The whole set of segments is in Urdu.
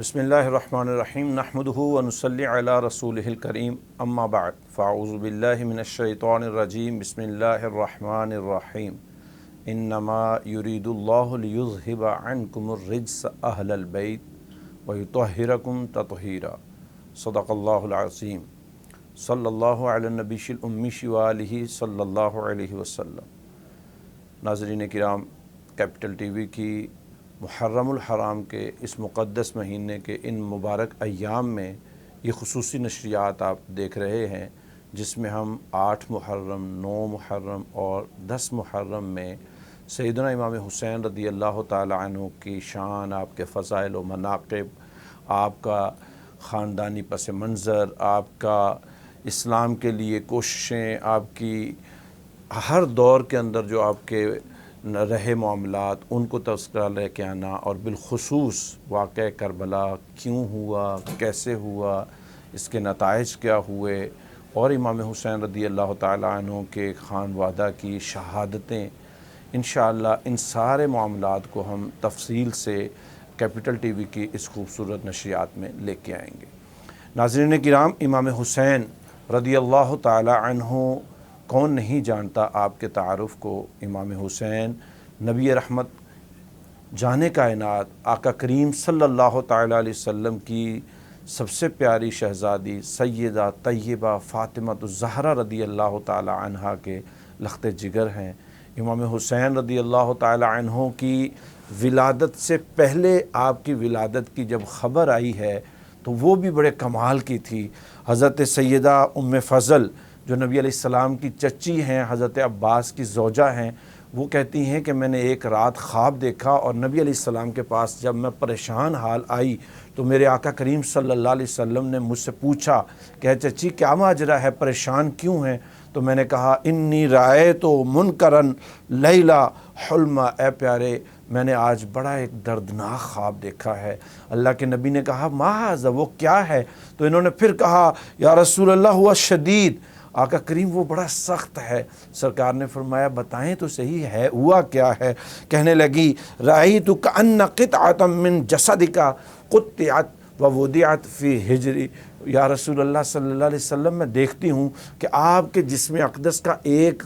بسم اللہ الرحمن الرحیم نحمدہ ونصلی علی رسولہ الکریم اما بعد فاعوذ باللہ من الشیطان الرجیم بسم اللہ الرحمن الرحیم انما یرید اللہ لیذہب عنکم الرجس اہل البیت ویطہرکم تطہیرا صدق اللہ العظیم صلی اللہ علی النبی الامی وآلہ صلی اللہ علیہ وسلم۔ ناظرین کرام، کیپٹل ٹی وی کی محرم الحرام کے اس مقدس مہینے کے ان مبارک ایام میں یہ خصوصی نشریات آپ دیکھ رہے ہیں، جس میں ہم 8 محرم، 9 محرم اور 10 محرم میں سیدنا امام حسین رضی اللہ تعالی عنہ کی شان، آپ کے فضائل و مناقب، آپ کا خاندانی پس منظر، آپ کا اسلام کے لیے کوششیں، آپ کی ہر دور کے اندر جو آپ کے رہے معاملات، ان کو تذکرہ لے کے آنا، اور بالخصوص واقعہ کربلا کیوں ہوا، کیسے ہوا، اس کے نتائج کیا ہوئے، اور امام حسین رضی اللہ تعالی عنہ کے خانوادہ کی شہادتیں، انشاءاللہ ان سارے معاملات کو ہم تفصیل سے کیپٹل ٹی وی کی اس خوبصورت نشریات میں لے کے آئیں گے۔ ناظرین کرام، امام حسین رضی اللہ تعالی عنہ کون نہیں جانتا آپ کے تعارف کو۔ امام حسین نبی رحمت، جان کائنات، آقا کریم صلی اللہ تعالی علیہ وسلم کی سب سے پیاری شہزادی سیدہ طیبہ فاطمہ الزہرا رضی اللہ تعالی عنہا کے لخت جگر ہیں۔ امام حسین رضی اللہ تعالی عنہ کی ولادت سے پہلے آپ کی ولادت کی جب خبر آئی ہے تو وہ بھی بڑے کمال کی تھی۔ حضرت سیدہ ام فضل جو نبی علیہ السلام کی چچی ہیں، حضرت عباس کی زوجہ ہیں، وہ کہتی ہیں کہ میں نے ایک رات خواب دیکھا، اور نبی علیہ السلام کے پاس جب میں پریشان حال آئی تو میرے آقا کریم صلی اللہ علیہ وسلم نے مجھ سے پوچھا کہ چچی کیا ماجرا ہے، پریشان کیوں ہیں؟ تو میں نے کہا انی رأیت منکرن لیلا حلما، اے پیارے میں نے آج بڑا ایک دردناک خواب دیکھا ہے۔ اللہ کے نبی نے کہا ما ھذا، وہ کیا ہے؟ تو انہوں نے پھر کہا یا رسول اللہ ہوا شدید، آقا کریم وہ بڑا سخت ہے۔ سرکار نے فرمایا بتائیں تو صحیح ہے، ہوا کیا ہے؟ کہنے لگی رأیت کأن قطعۃ من جسدک قطعت ووضعت فی حجری، یا رسول اللہ صلی اللہ علیہ وسلم میں دیکھتی ہوں کہ آپ کے جسم اقدس کا ایک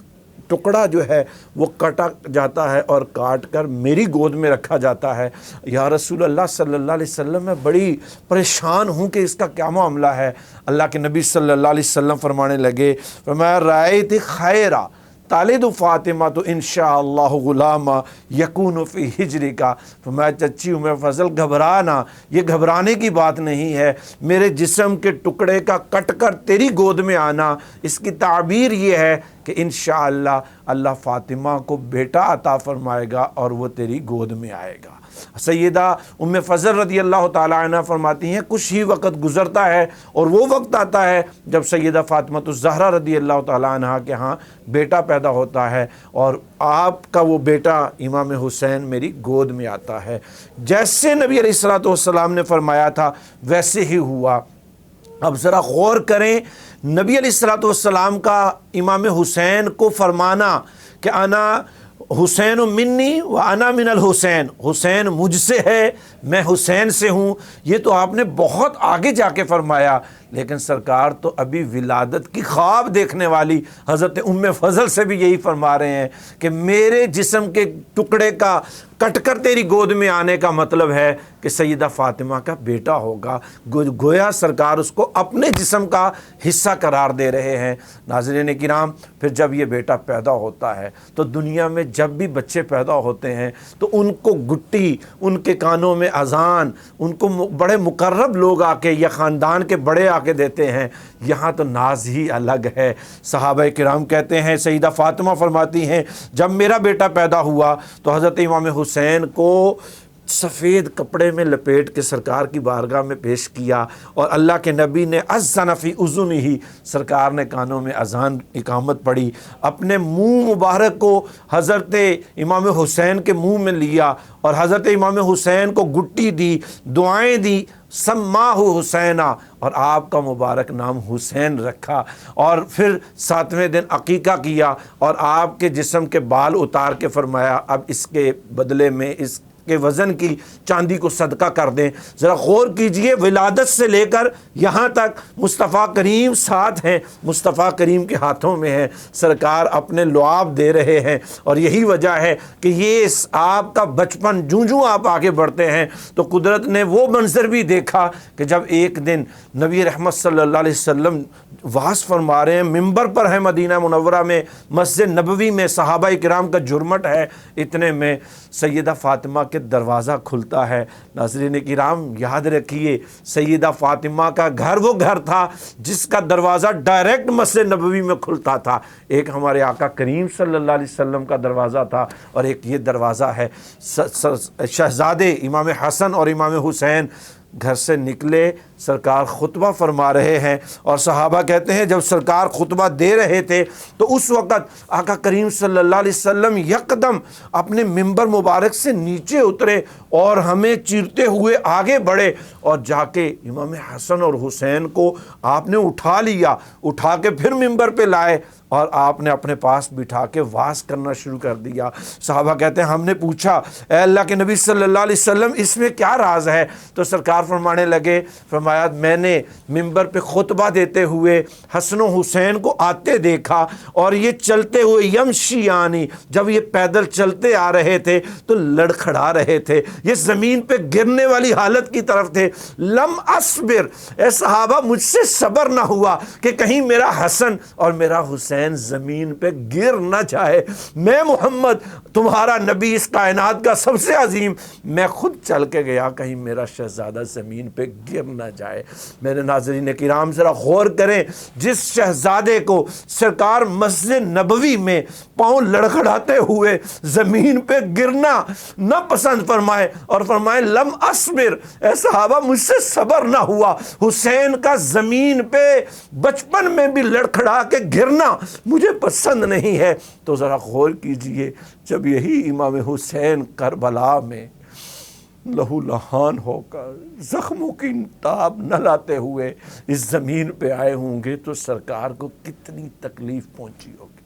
ٹکڑا جو ہے وہ کٹا جاتا ہے اور کاٹ کر میری گود میں رکھا جاتا ہے۔ یا رسول اللہ صلی اللہ علیہ وسلم میں بڑی پریشان ہوں کہ اس کا کیا معاملہ ہے۔ اللہ کے نبی صلی اللہ علیہ وسلم فرمانے لگے فرمایا رأیت خیرا طالد فاطمہ تو انشاءاللہ غلامہ یکون فی ہجری کا، فرمایا چچی ام فضل گھبرانا، یہ گھبرانے کی بات نہیں ہے، میرے جسم کے ٹکڑے کا کٹ کر تیری گود میں آنا، اس کی تعبیر یہ ہے کہ انشاءاللہ اللہ فاطمہ کو بیٹا عطا فرمائے گا اور وہ تیری گود میں آئے گا۔ سیدہ ام فضل رضی اللہ تعالی عنہ فرماتی ہیں کچھ ہی وقت گزرتا ہے اور وہ وقت آتا ہے جب سیدہ فاطمہ الزہرا رضی اللہ تعالی عنہ کے ہاں بیٹا پیدا ہوتا ہے، اور آپ کا وہ بیٹا امام حسین میری گود میں آتا ہے۔ جیسے نبی علیہ الصلوۃ والسلام نے فرمایا تھا ویسے ہی ہوا۔ اب ذرا غور کریں، نبی علیہ الصلوۃ والسلام کا امام حسین کو فرمانا کہ انا حسین منی و انا من الحسین، حسین مجھ سے ہے، میں حسین سے ہوں، یہ تو آپ نے بہت آگے جا کے فرمایا، لیکن سرکار تو ابھی ولادت کی خواب دیکھنے والی حضرت ام فضل سے بھی یہی فرما رہے ہیں کہ میرے جسم کے ٹکڑے کا کٹ کر تیری گود میں آنے کا مطلب ہے کہ سیدہ فاطمہ کا بیٹا ہوگا۔ گویا سرکار اس کو اپنے جسم کا حصہ قرار دے رہے ہیں۔ ناظرین کرام، پھر جب یہ بیٹا پیدا ہوتا ہے تو دنیا میں جب بھی بچے پیدا ہوتے ہیں تو ان کو گٹی، ان کے کانوں میں اذان، ان کو بڑے مقرب لوگ آ کے یا خاندان کے بڑے آ کے دیتے ہیں، یہاں تو ناز ہی الگ ہے۔ صحابہ کرام کہتے ہیں، سیدہ فاطمہ فرماتی ہیں جب میرا بیٹا پیدا ہوا تو حضرت امام حسین کو سفید کپڑے میں لپیٹ کے سرکار کی بارگاہ میں پیش کیا، اور اللہ کے نبی نے اذن فی اذنہ، سرکار نے کانوں میں اذان اقامت پڑھی، اپنے منہ مبارک کو حضرت امام حسین کے منہ میں لیا اور حضرت امام حسین کو گٹی دی، دعائیں دی، سماہ حسینہ، اور آپ کا مبارک نام حسین رکھا، اور پھر 7ویں دن عقیقہ کیا اور آپ کے جسم کے بال اتار کے فرمایا اب اس کے بدلے میں اس کے وزن کی چاندی کو صدقہ کر دیں۔ ذرا غور کیجئے، ولادت سے لے کر یہاں تک مصطفیٰ کریم ساتھ ہیں، مصطفیٰ کریم کے ہاتھوں میں ہیں، سرکار اپنے لعاب دے رہے ہیں۔ اور یہی وجہ ہے کہ یہ آپ کا بچپن جوں آپ آگے بڑھتے ہیں تو قدرت نے وہ منظر بھی دیکھا کہ جب ایک دن نبی رحمت صلی اللہ علیہ وسلم وعظ فرما رہے ہیں، ممبر پر ہیں مدینہ منورہ میں، مسجد نبوی میں، صحابہ کرام کا جھرمٹ ہے، اتنے میں سیدہ فاطمہ کے دروازہ کھلتا ہے۔ ناظرین کرام یاد رکھیے، سیدہ فاطمہ کا گھر وہ گھر تھا جس کا دروازہ ڈائریکٹ مسجد نبوی میں کھلتا تھا۔ ایک ہمارے آقا کریم صلی اللہ علیہ وسلم کا دروازہ تھا اور ایک یہ دروازہ ہے۔ شہزادے امام حسن اور امام حسین گھر سے نکلے، سرکار خطبہ فرما رہے ہیں، اور صحابہ کہتے ہیں جب سرکار خطبہ دے رہے تھے تو اس وقت آقا کریم صلی اللہ علیہ وسلم یکدم اپنے ممبر مبارک سے نیچے اترے اور ہمیں چیرتے ہوئے آگے بڑھے اور جا کے امام حسن اور حسین کو آپ نے اٹھا لیا، اٹھا کے پھر ممبر پہ لائے اور آپ نے اپنے پاس بٹھا کے واعظ کرنا شروع کر دیا۔ صحابہ کہتے ہیں ہم نے پوچھا اے اللہ کے نبی صلی اللہ علیہ وسلم اس میں کیا راز ہے؟ تو سرکار فرمانے لگے، فرمایا میں نے ممبر پہ خطبہ دیتے ہوئے حسن و حسین کو آتے دیکھا اور یہ چلتے ہوئے یمشیانی، جب یہ پیدل چلتے آ رہے تھے تو لڑکھڑا رہے تھے، یہ زمین پہ گرنے والی حالت کی طرف تھے۔ لم اصبر، اے صحابہ مجھ سے صبر نہ ہوا کہ کہیں میرا حسن اور میرا حسین زمین پہ گر نہ جائے، میں محمد تمہارا نبی اس کائنات کا سب سے عظیم، میں خود چل کے گیا کہیں میرا شہزادہ زمین پہ گر نہ جائے۔ میرے ناظرین کرام ذرا غور کریں، جس شہزادے کو سرکار مسجد نبوی میں پاؤں لڑکھڑاتے ہوئے زمین پہ گرنا نہ پسند فرمائے اور فرمائے لم اصبر، اے صحابہ مجھ سے صبر نہ ہوا، حسین کا زمین پہ بچپن میں بھی لڑکھڑا کے گرنا مجھے پسند نہیں ہے۔ تو ذرا غور کیجئے، جب یہی امام حسین کربلا میں لہو لہان ہو کر زخموں کی تاب نہ لاتے ہوئے اس زمین پہ آئے ہوں گے تو سرکار کو کتنی تکلیف پہنچی ہوگی۔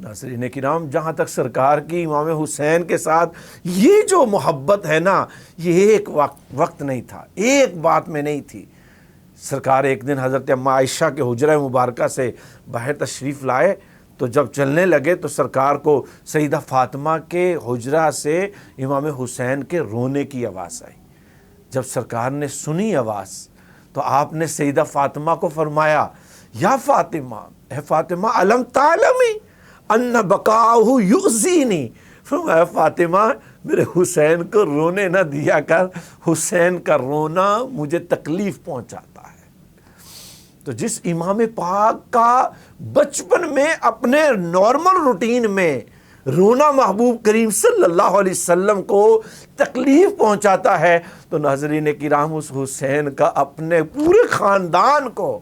ناظرین کرام جہاں تک سرکار کی امام حسین کے ساتھ یہ جو محبت ہے نا، یہ ایک وقت نہیں تھا، ایک بات میں نہیں تھی۔ سرکار ایک دن حضرت اماں عائشہ کے حجرہ مبارکہ سے باہر تشریف لائے تو جب چلنے لگے تو سرکار کو سیدہ فاطمہ کے حجرہ سے امام حسین کے رونے کی آواز آئی۔ جب سرکار نے سنی آواز تو آپ نے سیدہ فاطمہ کو فرمایا یا فاطمہ، اے فاطمہ علم تعلمی ان بقاؤہ یؤذینی، فرمایا فاطمہ میرے حسین کو رونے نہ دیا کر، حسین کا رونا مجھے تکلیف پہنچاتا ہے۔ تو جس امام پاک کا بچپن میں اپنے نارمل روٹین میں رونا محبوب کریم صلی اللہ علیہ وسلم کو تکلیف پہنچاتا ہے، تو ناظرین کرام اس حسین کا اپنے پورے خاندان کو،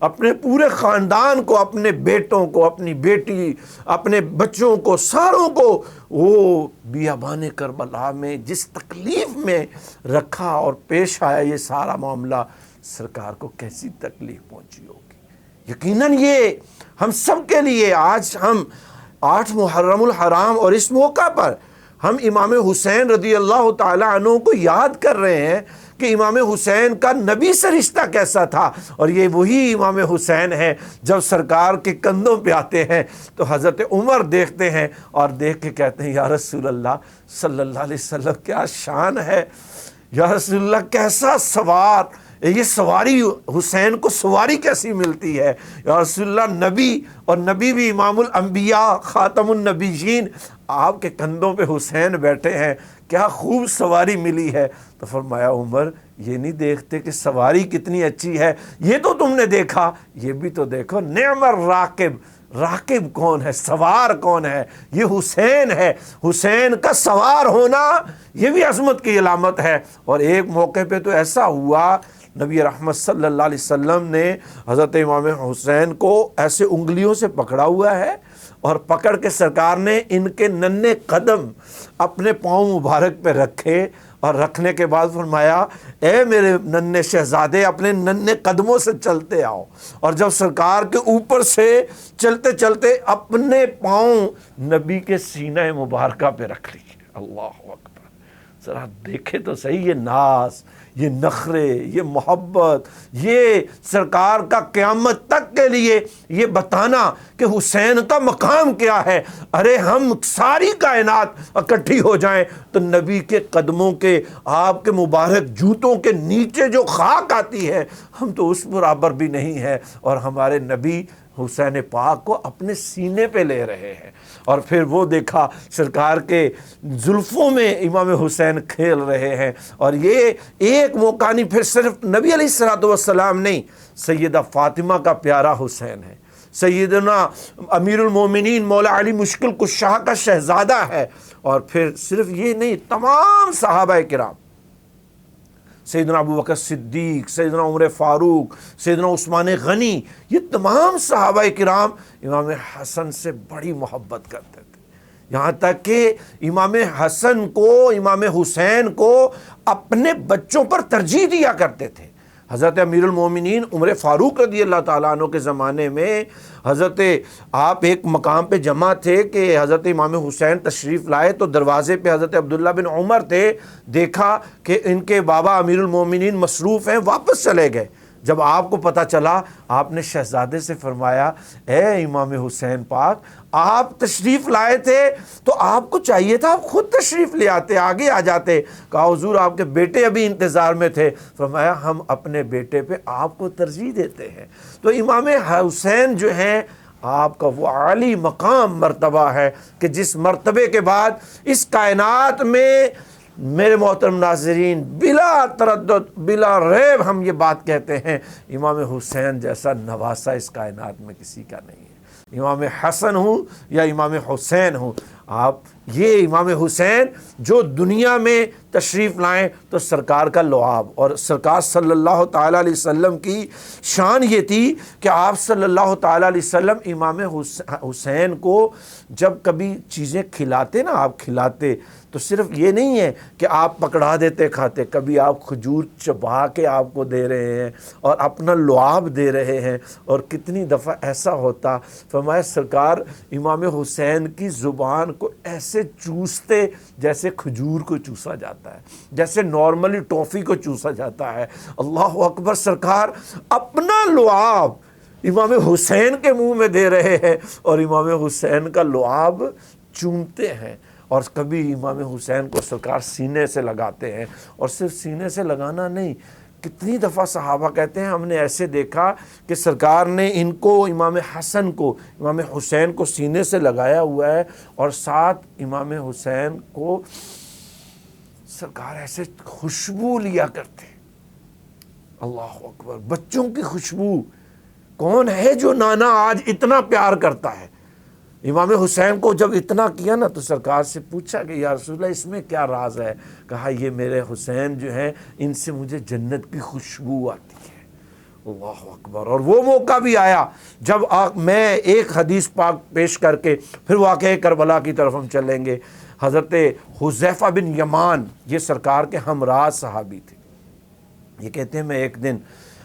اپنے پورے خاندان کو، اپنے بیٹوں کو، اپنی بیٹی، اپنے بچوں کو، ساروں کو وہ بیابان کربلا میں جس تکلیف میں رکھا اور پیش آیا یہ سارا معاملہ، سرکار کو کیسی تکلیف پہنچی ہوگی۔ یقیناً یہ ہم سب کے لیے آج ہم 8 محرم الحرام اور اس موقع پر ہم امام حسین رضی اللہ تعالیٰ عنہ کو یاد کر رہے ہیں کہ امام حسین کا نبی سے رشتہ کیسا تھا، اور یہ وہی امام حسین ہے جب سرکار کے کندھوں پہ آتے ہیں تو حضرت عمر دیکھتے ہیں اور دیکھ کے کہتے ہیں یا رسول اللہ صلی اللہ علیہ وسلم کیا شان ہے، یا رسول اللہ کیسا سوار، یہ سواری حسین کو سواری کیسی ملتی ہے، یا رسول اللہ نبی، اور نبی بھی امام الانبیاء خاتم النبیین، آپ کے کندھوں پہ حسین بیٹھے ہیں، کیا خوب سواری ملی ہے۔ تو فرمایا عمر یہ نہیں دیکھتے کہ سواری کتنی اچھی ہے، یہ تو تم نے دیکھا، یہ بھی تو دیکھو، نعم الراکب، راکب کون ہے، سوار کون ہے، یہ حسین ہے۔ حسین کا سوار ہونا یہ بھی عظمت کی علامت ہے۔ اور ایک موقع پہ تو ایسا ہوا، نبی رحمت صلی اللہ علیہ وسلم نے حضرت امام حسین کو ایسے انگلیوں سے پکڑا ہوا ہے اور پکڑ کے سرکار نے ان کے ننھے قدم اپنے پاؤں مبارک پہ رکھے، اور رکھنے کے بعد فرمایا اے میرے ننھے شہزادے اپنے ننھے قدموں سے چلتے آؤ، اور جب سرکار کے اوپر سے چلتے چلتے اپنے پاؤں نبی کے سینہ مبارکہ پہ رکھ لیے۔ اللہ اکبر، ذرا دیکھے تو صحیح یہ ناز، یہ نخرے، یہ محبت، یہ سرکار کا قیامت تک کے لیے یہ بتانا کہ حسین کا مقام کیا ہے۔ ارے ہم ساری کائنات اکٹھی ہو جائیں تو نبی کے قدموں کے، آپ کے مبارک جوتوں کے نیچے جو خاک آتی ہے ہم تو اس برابر بھی نہیں ہے، اور ہمارے نبی حسین پاک کو اپنے سینے پہ لے رہے ہیں، اور پھر وہ دیکھا سرکار کے زلفوں میں امام حسین کھیل رہے ہیں۔ اور یہ ایک موقع نہیں، پھر صرف نبی علیہ الصلوۃ والسلام نہیں، سیدہ فاطمہ کا پیارا حسین ہے، سیدنا امیر المومنین مولا علی مشکل کشا کا شہزادہ ہے، اور پھر صرف یہ نہیں، تمام صحابہ کرام، سیدنا ابو بکر صدیق، سیدنا عمر فاروق، سیدنا عثمان غنی، یہ تمام صحابہ کرام امام حسن سے بڑی محبت کرتے تھے، یہاں تک کہ امام حسن کو، امام حسین کو اپنے بچوں پر ترجیح دیا کرتے تھے۔ حضرت امیر المومنین عمر فاروق رضی اللہ تعالیٰ عنہ کے زمانے میں حضرت آپ ایک مقام پہ جمع تھے کہ حضرت امام حسین تشریف لائے، تو دروازے پہ حضرت عبداللہ بن عمر تھے، دیکھا کہ ان کے بابا امیر المومنین مصروف ہیں، واپس چلے گئے۔ جب آپ کو پتہ چلا، آپ نے شہزادے سے فرمایا، اے امام حسین پاک، آپ تشریف لائے تھے تو آپ کو چاہیے تھا آپ خود تشریف لے آتے، آگے آ جاتے۔ کہا حضور آپ کے بیٹے ابھی انتظار میں تھے۔ فرمایا ہم اپنے بیٹے پہ آپ کو ترجیح دیتے ہیں۔ تو امام حسین جو ہیں، آپ کا وہ عالی مقام مرتبہ ہے کہ جس مرتبے کے بعد اس کائنات میں، میرے محترم ناظرین، بلا تردد، بلا ریب ہم یہ بات کہتے ہیں، امام حسین جیسا نواسہ اس کائنات میں کسی کا نہیں ہے۔ امام حسن ہوں یا امام حسین ہوں، آپ یہ امام حسین جو دنیا میں تشریف لائیں تو سرکار کا لعاب، اور سرکار صلی اللہ تعالیٰ علیہ وسلم کی شان یہ تھی کہ آپ صلی اللہ تعالیٰ علیہ وسلم امام حسین کو جب کبھی چیزیں کھلاتے نا، آپ کھلاتے تو صرف یہ نہیں ہے کہ آپ پکڑا دیتے کھاتے، کبھی آپ کھجور چبا کے آپ کو دے رہے ہیں اور اپنا لعاب دے رہے ہیں، اور کتنی دفعہ ایسا ہوتا، فرمایا سرکار امام حسین کی زبان کو ایسے چوستے جیسے کھجور کو چوسا جاتا ہے، جیسے نارملی ٹافی کو چوسا جاتا ہے۔ اللہ اکبر، سرکار اپنا لعاب امام حسین کے منہ میں دے رہے ہیں اور امام حسین کا لعاب چومتے ہیں، اور کبھی امام حسین کو سرکار سینے سے لگاتے ہیں، اور صرف سینے سے لگانا نہیں، کتنی دفعہ صحابہ کہتے ہیں ہم نے ایسے دیکھا کہ سرکار نے ان کو، امام حسن کو، امام حسین کو سینے سے لگایا ہوا ہے، اور ساتھ امام حسین کو سرکار ایسے خوشبو لیا کرتے۔ اللہ اکبر، بچوں کی خوشبو، کون ہے جو نانا آج اتنا پیار کرتا ہے؟ امام حسین کو جب اتنا کیا نا تو سرکار سے پوچھا کہ یا رسول اللہ اس میں کیا راز ہے؟ کہا یہ میرے حسین جو ہیں ان سے مجھے جنت کی خوشبو آتی ہے۔ اللہ اکبر۔ اور وہ موقع بھی آیا جب میں ایک حدیث پاک پیش کر کے پھر واقعہ کربلا کی طرف ہم چلیں گے۔ حضرت حذیفہ بن یمان یہ سرکار کے ہمراز صحابی تھے۔ یہ کہتے ہیں میں ایک دن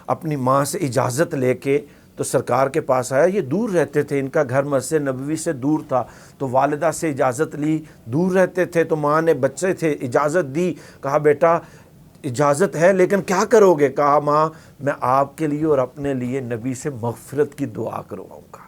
اپنی ماں سے اجازت لے کے تو سرکار کے پاس آیا، یہ دور رہتے تھے، ان کا گھر مسجد نبوی سے دور تھا، تو والدہ سے اجازت لی، دور رہتے تھے تو ماں نے، بچے تھے، اجازت دی، کہا بیٹا اجازت ہے لیکن کیا کرو گے؟ کہا ماں میں آپ کے لیے اور اپنے لیے نبی سے مغفرت کی دعا کرواؤں گا۔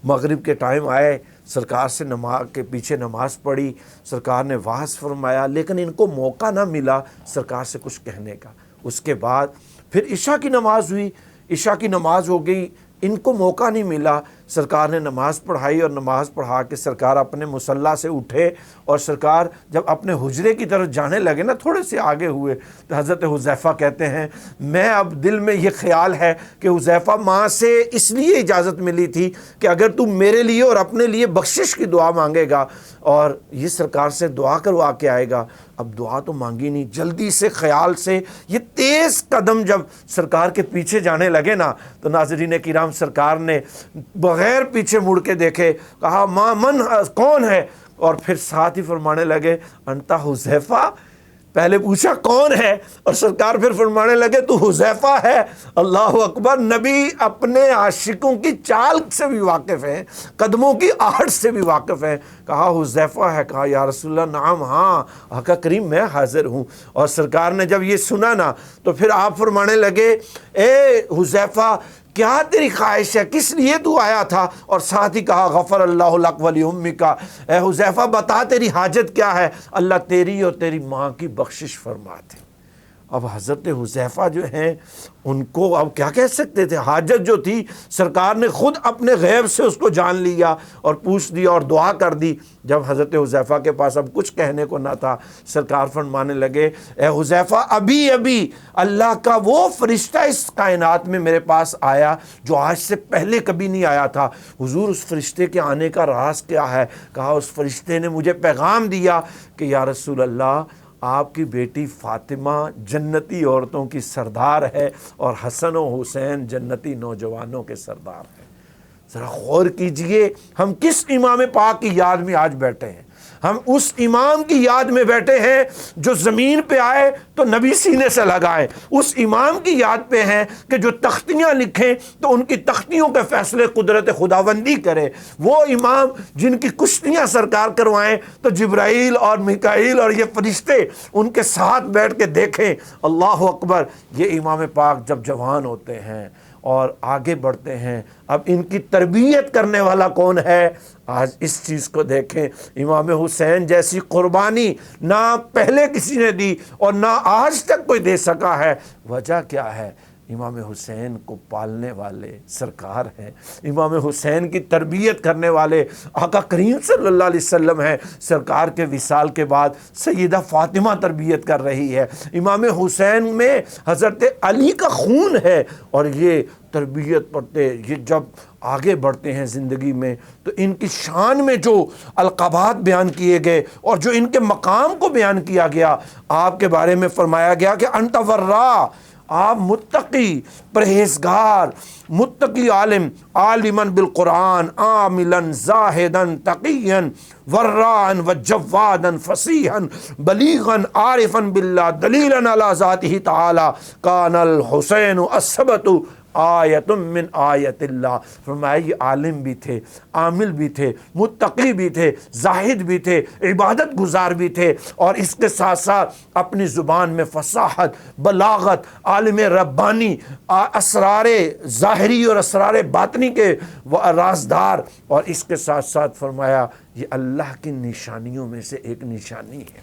مغرب کے ٹائم آئے، سرکار سے نماز کے پیچھے نماز پڑھی، سرکار نے واعظ فرمایا، لیکن ان کو موقع نہ ملا سرکار سے کچھ کہنے کا۔ اس کے بعد پھر عشاء کی نماز ہوئی، عشاء کی نماز ہو گئی، ان کو موقع نہیں ملا، سرکار نے نماز پڑھائی، اور نماز پڑھا کے سرکار اپنے مصلی سے اٹھے، اور سرکار جب اپنے حجرے کی طرف جانے لگے نا، تھوڑے سے آگے ہوئے تو حضرت حذیفہ کہتے ہیں میں اب دل میں یہ خیال ہے کہ حذیفہ ماں سے اس لیے اجازت ملی تھی کہ اگر تو میرے لیے اور اپنے لیے بخشش کی دعا مانگے گا اور یہ سرکار سے دعا کروا کے آئے گا، اب دعا تو مانگی نہیں، جلدی سے خیال سے یہ تیز قدم جب سرکار کے پیچھے جانے لگے نا تو ناظرین کرام سرکار نے بغیر پیچھے مڑ کے دیکھے کہا ماں من کون ہے، اور پھر ساتھ ہی فرمانے لگے انتا حذیفہ، پہلے پوچھا کون ہے، اور سرکار پھر فرمانے لگے تو حذیفہ ہے۔ اللہ اکبر! نبی اپنے عاشقوں کی چال سے بھی واقف ہیں، قدموں کی آہٹ سے بھی واقف ہیں۔ کہا حذیفہ ہے؟ کہا یا رسول اللہ نعم، ہاں آقا کریم میں حاضر ہوں۔ اور سرکار نے جب یہ سنا نا تو پھر آپ فرمانے لگے اے حذیفہ کیا تیری خواہش ہے، کس لیے تو آیا تھا؟ اور ساتھ ہی کہا غفر اللہ لک ولی امک، اے حذیفہ بتا تیری حاجت کیا ہے، اللہ تیری اور تیری ماں کی بخشش فرما دے۔ اب حضرت حذیفہ جو ہیں ان کو اب کیا کہہ سکتے تھے، حاجت جو تھی سرکار نے خود اپنے غیب سے اس کو جان لیا اور پوچھ دیا اور دعا کر دی۔ جب حضرت حذیفہ کے پاس اب کچھ کہنے کو نہ تھا، سرکار فرمانے لگے اے حذیفہ ابھی ابھی اللہ کا وہ فرشتہ اس کائنات میں میرے پاس آیا جو آج سے پہلے کبھی نہیں آیا تھا۔ حضور اس فرشتے کے آنے کا راز کیا ہے؟ کہا اس فرشتے نے مجھے پیغام دیا کہ یا رسول اللہ آپ کی بیٹی فاطمہ جنتی عورتوں کی سردار ہے اور حسن و حسین جنتی نوجوانوں کے سردار ہیں۔ ذرا غور کیجئے ہم کس امام پاک کی یاد میں آج بیٹھے ہیں۔ ہم اس امام کی یاد میں بیٹھے ہیں جو زمین پہ آئے تو نبی سینے سے لگائے، اس امام کی یاد پہ ہیں کہ جو تختیاں لکھیں تو ان کی تختیوں کے فیصلے قدرت خداوندی کرے، وہ امام جن کی کشتیاں سرکار کروائیں تو جبرائیل اور میکائیل اور یہ فرشتے ان کے ساتھ بیٹھ کے دیکھیں۔ اللہ اکبر! یہ امام پاک جب جوان ہوتے ہیں اور آگے بڑھتے ہیں، اب ان کی تربیت کرنے والا کون ہے؟ آج اس چیز کو دیکھیں، امام حسین جیسی قربانی نہ پہلے کسی نے دی اور نہ آج تک کوئی دے سکا ہے۔ وجہ کیا ہے؟ امام حسین کو پالنے والے سرکار ہیں، امام حسین کی تربیت کرنے والے آقا کریم صلی اللہ علیہ وسلم ہیں۔ سرکار کے وصال کے بعد سیدہ فاطمہ تربیت کر رہی ہے، امام حسین میں حضرت علی کا خون ہے، اور یہ تربیت پڑھتے، یہ جب آگے بڑھتے ہیں زندگی میں تو ان کی شان میں جو القابات بیان کیے گئے اور جو ان کے مقام کو بیان کیا گیا، آپ کے بارے میں فرمایا گیا کہ انت ورا، آپ متقی پرہیزگار، متقی عالم، عالماً بالقرآن، عاملاً زاہداً تقیاً وراءً وجواداً فصیحاً بلیغاً عارفاً باللہ دلیلاً علی ذاتہ تعالی کان الحسین الثبت آیت من آیت اللہ۔ فرمایا یہ عالم بھی تھے، عامل بھی تھے، متقی بھی تھے، زاہد بھی تھے، عبادت گزار بھی تھے، اور اس کے ساتھ ساتھ اپنی زبان میں فصاحت، بلاغت، عالم ربانی، اسرار ظاہری اور اسرار باطنی کے رازدار، اور اس کے ساتھ ساتھ فرمایا یہ اللہ کی نشانیوں میں سے ایک نشانی ہے۔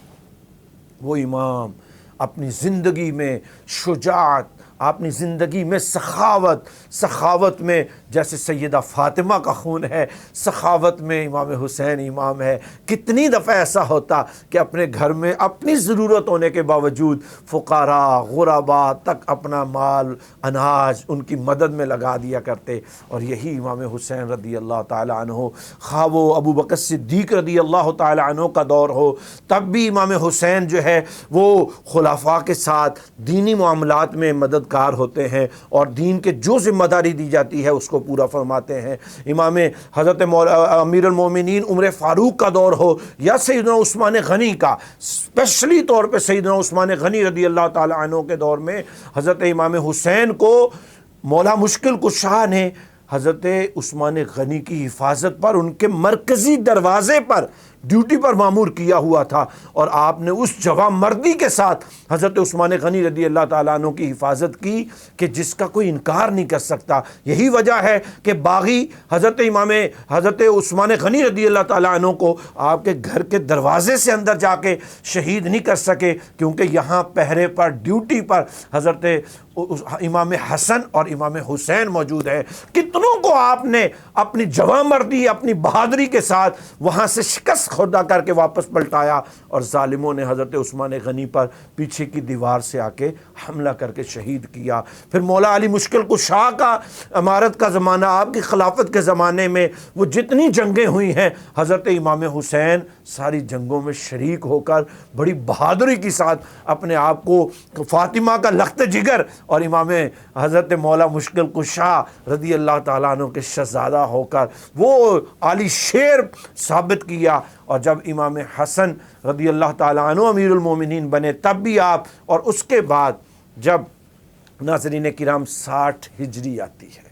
وہ امام اپنی زندگی میں شجاعت، اپنی زندگی میں سخاوت میں جیسے سیدہ فاطمہ کا خون ہے، سخاوت میں امام حسین امام ہے۔ کتنی دفعہ ایسا ہوتا کہ اپنے گھر میں اپنی ضرورت ہونے کے باوجود فقراء غرباء تک اپنا مال اناج ان کی مدد میں لگا دیا کرتے، اور یہی امام حسین رضی اللہ تعالی عنہ، خواہ وہ ابو بکر صدیق رضی اللہ تعالی عنہ کا دور ہو، تب بھی امام حسین جو ہے وہ خلفاء کے ساتھ دینی معاملات میں مددگار ہوتے ہیں، اور دین کے جو ذمہ داری دی جاتی ہے اس کو پورا فرماتے ہیں۔ امام حضرت امیر المومنین عمر فاروق کا دور ہو یا سیدنا عثمان غنی کا، اسپیشلی طور پہ سیدنا عثمان غنی رضی اللہ تعالی عنہ کے دور میں حضرت امام حسین کو مولا مشکل کشا نے حضرت عثمان غنی کی حفاظت پر ان کے مرکزی دروازے پر ڈیوٹی پر معمور کیا ہوا تھا، اور آپ نے اس جواں مردی کے ساتھ حضرت عثمان غنی رضی اللہ تعالیٰ عنہ کی حفاظت کی کہ جس کا کوئی انکار نہیں کر سکتا۔ یہی وجہ ہے کہ باغی حضرت عثمان غنی رضی اللہ تعالیٰ عنہ کو آپ کے گھر کے دروازے سے اندر جا کے شہید نہیں کر سکے، کیونکہ یہاں پہرے پر ڈیوٹی پر حضرت امام حسن اور امام حسین موجود ہیں۔ کتنوں کو آپ نے اپنی جواں مردی، اپنی بہادری کے ساتھ وہاں سے شکست خوردہ کر کے واپس پلٹایا، اور ظالموں نے حضرت عثمان غنی پر پیچھے کی دیوار سے آ کے حملہ کر کے شہید کیا۔ پھر مولا علی مشکل کشا کا امارت کا زمانہ، آپ کی خلافت کے زمانے میں وہ جتنی جنگیں ہوئی ہیں، حضرت امام حسین ساری جنگوں میں شریک ہو کر بڑی بہادری کے ساتھ اپنے آپ کو فاطمہ کا لخت جگر اور امام حضرت مولا مشکل کشا رضی اللہ تعالیٰ عنہ کے شہزادہ ہو کر وہ عالی شیر ثابت کیا، اور جب امام حسن رضی اللہ تعالیٰ عنہ امیر المومنین بنے تب بھی آپ، اور اس کے بعد جب ناظرین کرام 60 ہجری آتی ہے،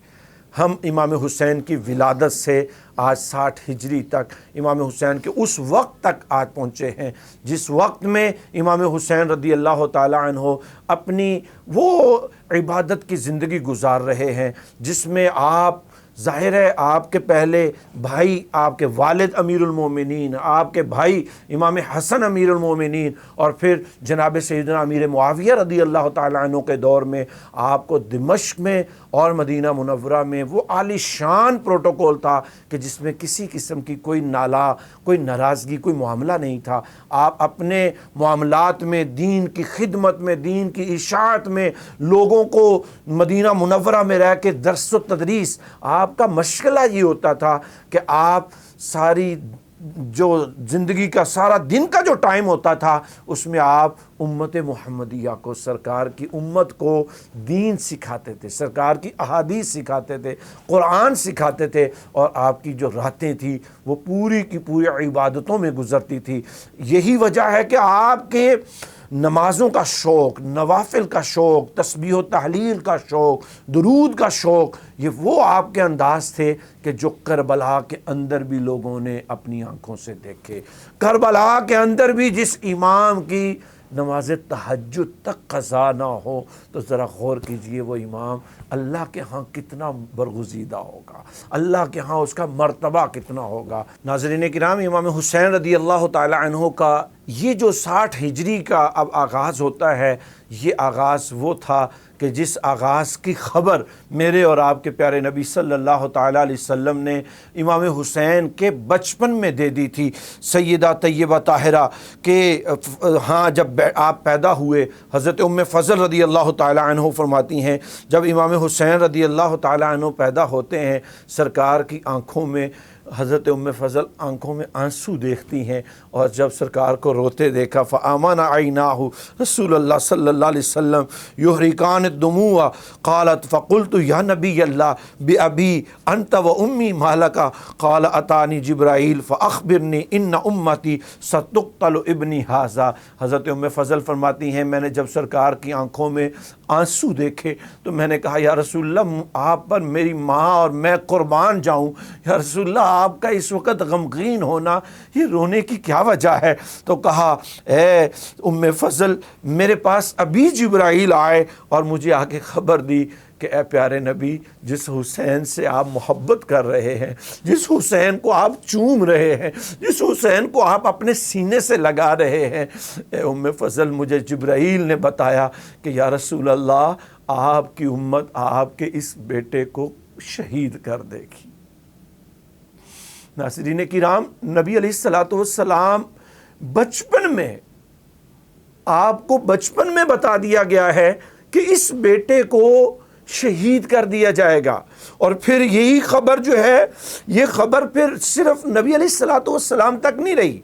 ہم امام حسین کی ولادت سے آج 60 ہجری تک امام حسین کے اس وقت تک آج پہنچے ہیں جس وقت میں امام حسین رضی اللہ تعالیٰ عنہ اپنی وہ عبادت کی زندگی گزار رہے ہیں جس میں آپ، ظاہر ہے آپ کے پہلے بھائی، آپ کے والد امیر المومنین، آپ کے بھائی امام حسن امیر المومنین، اور پھر جناب سیدنا امیر معاویہ رضی اللہ تعالیٰ عنہ کے دور میں آپ کو دمشق میں اور مدینہ منورہ میں وہ عالی شان پروٹوکول تھا کہ جس میں کسی قسم کی کوئی نالا، کوئی ناراضگی، کوئی معاملہ نہیں تھا۔ آپ اپنے معاملات میں، دین کی خدمت میں، دین کی اشاعت میں، لوگوں کو مدینہ منورہ میں رہ کے درس و تدریس، آپ کا مشغلہ یہ ہوتا تھا کہ آپ ساری جو زندگی کا سارا دن کا جو ٹائم ہوتا تھا اس میں آپ امت محمدیہ کو، سرکار کی امت کو دین سکھاتے تھے، سرکار کی احادیث سکھاتے تھے، قرآن سکھاتے تھے، اور آپ کی جو راتیں تھیں وہ پوری کی پوری عبادتوں میں گزرتی تھی۔ یہی وجہ ہے کہ آپ کے نمازوں کا شوق، نوافل کا شوق، تسبیح و تحلیل کا شوق، درود کا شوق، یہ وہ آپ کے انداز تھے کہ جو کربلا کے اندر بھی لوگوں نے اپنی آنکھوں سے دیکھے۔ کربلا کے اندر بھی جس امام کی نماز تہجد تک قضا نہ ہو تو ذرا غور کیجئے وہ امام اللہ کے ہاں کتنا برگزیدہ ہوگا، اللہ کے ہاں اس کا مرتبہ کتنا ہوگا۔ ناظرین کرام، امام حسین رضی اللہ تعالی عنہ کا یہ جو 60 ہجری کا اب آغاز ہوتا ہے، یہ آغاز وہ تھا کہ جس آغاز کی خبر میرے اور آپ کے پیارے نبی صلی اللہ تعالیٰ علیہ وسلم نے امام حسین کے بچپن میں دے دی تھی۔ سیدہ طیبہ طاہرہ کہ ہاں جب آپ پیدا ہوئے، حضرت ام فضل رضی اللہ تعالیٰ عنہ فرماتی ہیں جب امام حسین رضی اللہ تعالیٰ عنہ پیدا ہوتے ہیں، سرکار کی آنکھوں میں، حضرت ام فضل آنکھوں میں آنسو دیکھتی ہیں، اور جب سرکار کو روتے دیکھا فآمن عیناہ رسول اللہ صلی اللہ علیہ وسلم یحرکان الدموع قالت فقلت یا نبی اللہ بأبی انت و امی ما لک قال اتانی جبرائیل فاخبرنی ان امتی ستقتل ابنی ھذا۔ حضرت ام فضل فرماتی ہیں میں نے جب سرکار کی آنکھوں میں آنسو دیکھے تو میں نے کہا یا رسول اللہ آپ پر میری ماں اور میں قربان جاؤں، یا رسول اللہ آپ کا اس وقت غمگین ہونا، یہ رونے کی کیا وجہ ہے؟ تو کہا اے ام فضل میرے پاس ابھی جبرائیل آئے اور مجھے آ کے خبر دی کہ اے پیارے نبی، جس حسین سے آپ محبت کر رہے ہیں، جس حسین کو آپ چوم رہے ہیں، جس حسین کو آپ اپنے سینے سے لگا رہے ہیں، اے ام فضل مجھے جبرائیل نے بتایا کہ یا رسول اللہ آپ کی امت آپ کے اس بیٹے کو شہید کر دے گی۔ ناظرین کرام، نبی علیہ السلام بچپن میں، آپ کو بچپن میں بتا دیا گیا ہے کہ اس بیٹے کو شہید کر دیا جائے گا، اور پھر یہی خبر جو ہے، یہ خبر پھر صرف نبی علیہ السلام تک نہیں رہی،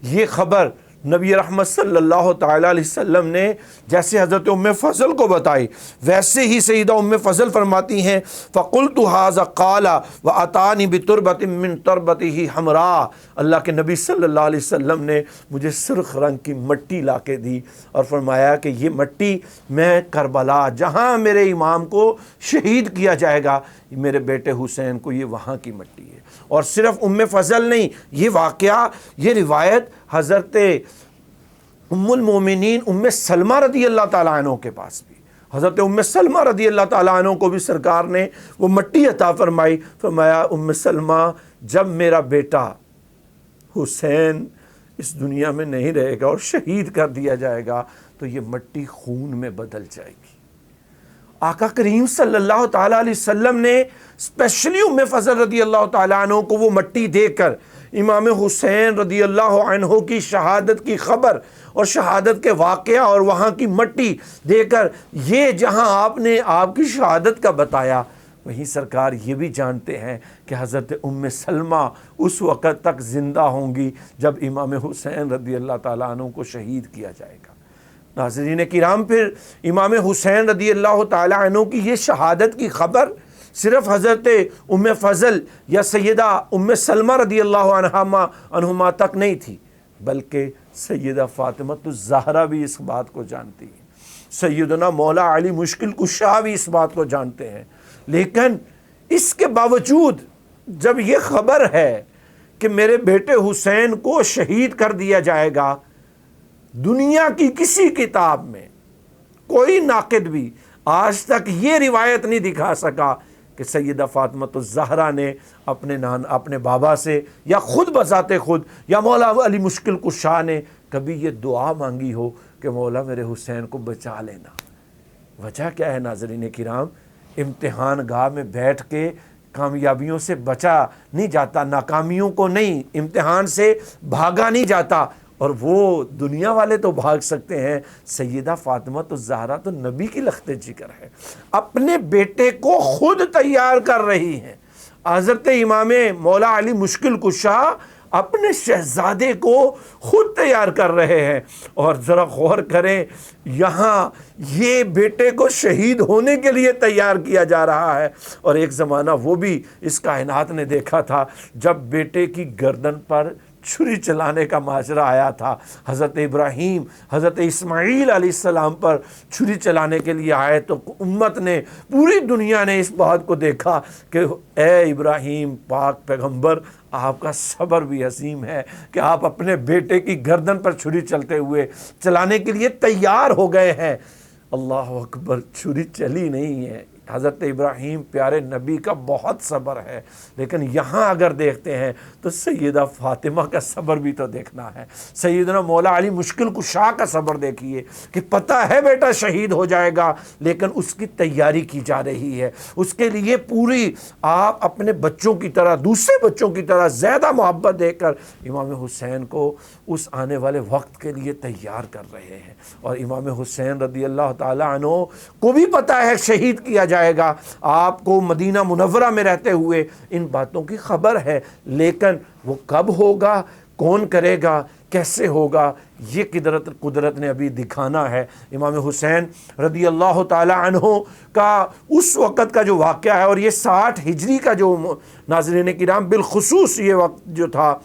یہ خبر نبی رحمت صلی اللہ تعالیٰ علیہ وسلم نے جیسے حضرت ام فضل کو بتائی ویسے ہی سیدہ ام فضل فرماتی ہیں فقلت ھذا قال واتانی بتربۃ من تربتہ حمراء، اللہ کے نبی صلی اللہ علیہ وسلم نے مجھے سرخ رنگ کی مٹی لا کے دی اور فرمایا کہ یہ مٹی میں کربلا جہاں میرے امام کو شہید کیا جائے گا، میرے بیٹے حسین کو یہ وہاں کی مٹی ہے۔ اور صرف ام فضل نہیں، یہ واقعہ، یہ روایت حضرت ام المومنین ام سلمہ رضی اللہ تعالیٰ عنہ کے پاس بھی، حضرت ام سلمہ رضی اللہ تعالیٰ عنہ کو بھی سرکار نے وہ مٹی عطا فرمائی، فرمایا ام سلمہ جب میرا بیٹا حسین اس دنیا میں نہیں رہے گا اور شہید کر دیا جائے گا تو یہ مٹی خون میں بدل جائے گی۔ آقا کریم صلی اللہ تعالیٰ علیہ وسلم نے اسپیشلی ام فضل رضی اللہ تعالیٰ عنہ کو وہ مٹی دے کر امام حسین رضی اللہ عنہ کی شہادت کی خبر اور شہادت کے واقعہ اور وہاں کی مٹی دے کر یہ جہاں آپ نے آپ کی شہادت کا بتایا، وہیں سرکار یہ بھی جانتے ہیں کہ حضرت ام سلمہ اس وقت تک زندہ ہوں گی جب امام حسین رضی اللہ تعالیٰ عنہ کو شہید کیا جائے گا۔ ناظرین کرام، پھر امام حسین رضی اللہ تعالیٰ عنہ کی یہ شہادت کی خبر صرف حضرت ام فضل یا سیدہ ام سلمہ رضی اللہ عنہما تک نہیں تھی، بلکہ سیدہ فاطمہ الزہرا بھی اس بات کو جانتی ہے، سیدنا مولا علی مشکل کشا بھی اس بات کو جانتے ہیں۔ لیکن اس کے باوجود جب یہ خبر ہے کہ میرے بیٹے حسین کو شہید کر دیا جائے گا، دنیا کی کسی کتاب میں کوئی ناقد بھی آج تک یہ روایت نہیں دکھا سکا کہ سیدہ فاطمہ الزہرا نے اپنے بابا سے یا خود بذات خود یا مولا علی مشکل کشا نے کبھی یہ دعا مانگی ہو کہ مولا میرے حسین کو بچا لینا۔ وجہ کیا ہے ناظرین کرام؟ امتحان گاہ میں بیٹھ کے کامیابیوں سے بچا نہیں جاتا، ناکامیوں کو نہیں، امتحان سے بھاگا نہیں جاتا، اور وہ دنیا والے تو بھاگ سکتے ہیں، سیدہ فاطمہ الزہرا تو نبی کی لخت جگر ہے، اپنے بیٹے کو خود تیار کر رہی ہیں۔ حضرت امام مولا علی مشکل کشا اپنے شہزادے کو خود تیار کر رہے ہیں، اور ذرا غور کریں، یہاں یہ بیٹے کو شہید ہونے کے لیے تیار کیا جا رہا ہے، اور ایک زمانہ وہ بھی اس کائنات نے دیکھا تھا جب بیٹے کی گردن پر چھری چلانے کا ماجرا آیا تھا۔ حضرت ابراہیم حضرت اسماعیل علیہ السلام پر چھری چلانے کے لیے آئے تو امت نے، پوری دنیا نے اس بات کو دیکھا کہ اے ابراہیم پاک پیغمبر، آپ کا صبر بھی عظیم ہے کہ آپ اپنے بیٹے کی گردن پر چھری چلانے کے لیے تیار ہو گئے ہیں۔ اللہ اکبر، چھری چلی نہیں ہے۔ حضرت ابراہیم پیارے نبی کا بہت صبر ہے، لیکن یہاں اگر دیکھتے ہیں تو سیدہ فاطمہ کا صبر بھی تو دیکھنا ہے۔ سیدنا مولا علی مشکل کشا کا صبر دیکھیے کہ پتہ ہے بیٹا شہید ہو جائے گا، لیکن اس کی تیاری کی جا رہی ہے، اس کے لیے پوری آپ اپنے بچوں کی طرح، دوسرے بچوں کی طرح زیادہ محبت دے کر امام حسین کو اس آنے والے وقت کے لیے تیار کر رہے ہیں۔ اور امام حسین رضی اللہ تعالی عنہ کو بھی پتہ ہے شہید کیا جائے گا، آپ کو مدینہ منورہ میں رہتے ہوئے ان باتوں کی خبر ہے، لیکن وہ کب ہوگا، کون کرے گا، کیسے ہوگا، یہ قدرت نے ابھی دکھانا ہے۔ امام حسین رضی اللہ تعالی عنہ کا اس وقت کا جو واقعہ ہے، اور یہ 60 ہجری کا جو ناظرین کرام بالخصوص یہ وقت جو تھا،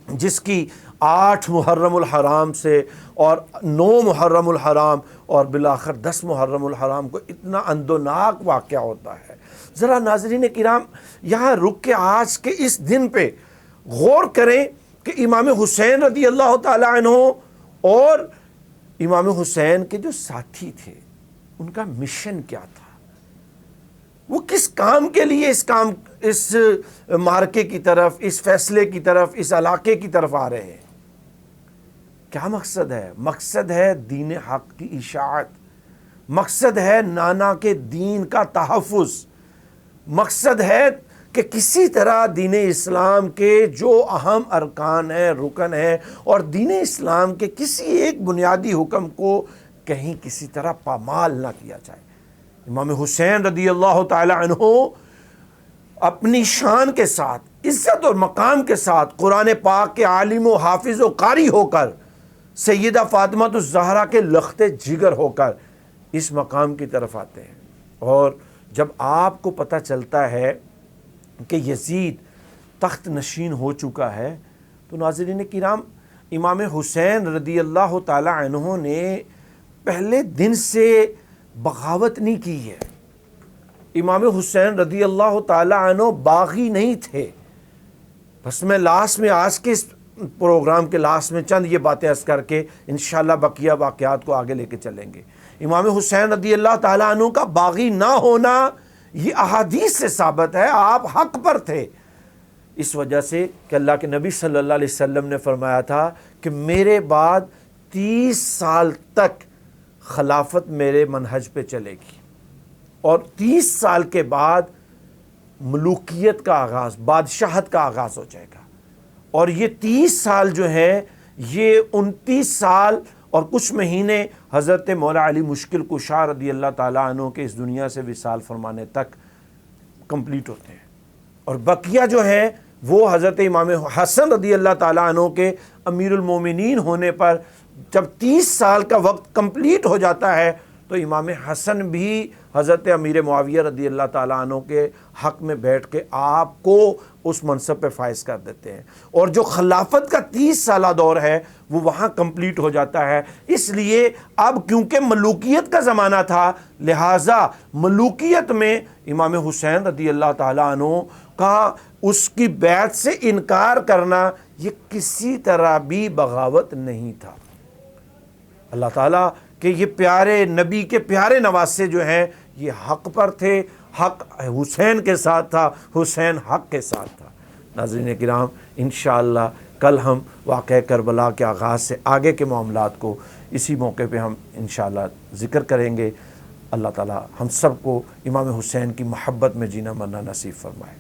جس کی 8 محرم الحرام سے اور 9 محرم الحرام اور بالآخر 10 محرم الحرام کو اتنا اندوناک واقعہ ہوتا ہے۔ ذرا ناظرین کرام یہاں رک کے آج کے اس دن پہ غور کریں کہ امام حسین رضی اللہ تعالی عنہ اور امام حسین کے جو ساتھی تھے، ان کا مشن کیا تھا، وہ کس کام کے لیے اس مارکے کی طرف، اس فیصلے کی طرف، اس علاقے کی طرف آ رہے ہیں۔ کیا مقصد ہے؟ مقصد ہے دین حق کی اشاعت، مقصد ہے نانا کے دین کا تحفظ، مقصد ہے کہ کسی طرح دین اسلام کے جو اہم ارکان ہیں، رکن ہیں، اور دین اسلام کے کسی ایک بنیادی حکم کو کہیں کسی طرح پامال نہ کیا جائے۔ امام حسین رضی اللہ تعالی عنہ اپنی شان کے ساتھ، عزت اور مقام کے ساتھ، قرآن پاک کے عالم و حافظ و قاری ہو کر، سیدہ فاطمہ الزہرا کے لخت جگر ہو کر اس مقام کی طرف آتے ہیں۔ اور جب آپ کو پتہ چلتا ہے کہ یزید تخت نشین ہو چکا ہے، تو ناظرین کرام امام حسین رضی اللہ تعالی عنہ نے پہلے دن سے بغاوت نہیں کی ہے۔ امام حسین رضی اللہ تعالی عنہ باغی نہیں تھے۔ بس میں لاسٹ میں آج کے اس پروگرام کے لاسٹ میں چند یہ باتیں عرض کر کے انشاءاللہ بقیہ واقعات کو آگے لے کے چلیں گے۔ امام حسین رضی اللہ تعالی عنہ کا باغی نہ ہونا یہ احادیث سے ثابت ہے، آپ حق پر تھے، اس وجہ سے کہ اللہ کے نبی صلی اللہ علیہ وسلم نے فرمایا تھا کہ میرے بعد 30 سال تک خلافت میرے منہج پہ چلے گی، اور 30 سال کے بعد ملوکیت کا آغاز، بادشاہت کا آغاز ہو جائے گا۔ اور یہ 30 سال جو ہیں، یہ 29 سال اور کچھ مہینے حضرت مولا علی مشکل کشا رضی اللہ تعالیٰ عنہ کے اس دنیا سے وصال فرمانے تک کمپلیٹ ہوتے ہیں، اور بقیہ جو ہیں وہ حضرت امام حسن رضی اللہ تعالیٰ عنہ کے امیر المومنین ہونے پر جب 30 سال کا وقت کمپلیٹ ہو جاتا ہے تو امام حسن بھی حضرت امیر معاویہ رضی اللہ تعالیٰ عنہ کے حق میں بیٹھ کے آپ کو اس منصب پہ فائز کر دیتے ہیں، اور جو خلافت کا 30 سالہ دور ہے وہ وہاں کمپلیٹ ہو جاتا ہے۔ اس لیے اب کیونکہ ملوکیت کا زمانہ تھا، لہٰذا ملوکیت میں امام حسین رضی اللہ تعالیٰ عنہ کا اس کی بیعت سے انکار کرنا یہ کسی طرح بھی بغاوت نہیں تھا۔ اللہ تعالیٰ کہ یہ پیارے نبی کے پیارے نواسے جو ہیں یہ حق پر تھے، حق حسین کے ساتھ تھا، حسین حق کے ساتھ تھا۔ ناظرین کرام، انشاءاللہ کل ہم واقعہ کربلا کے آغاز سے آگے کے معاملات کو اسی موقع پہ ہم انشاءاللہ ذکر کریں گے۔ اللہ تعالیٰ ہم سب کو امام حسین کی محبت میں جینا مرنا نصیب فرمائے۔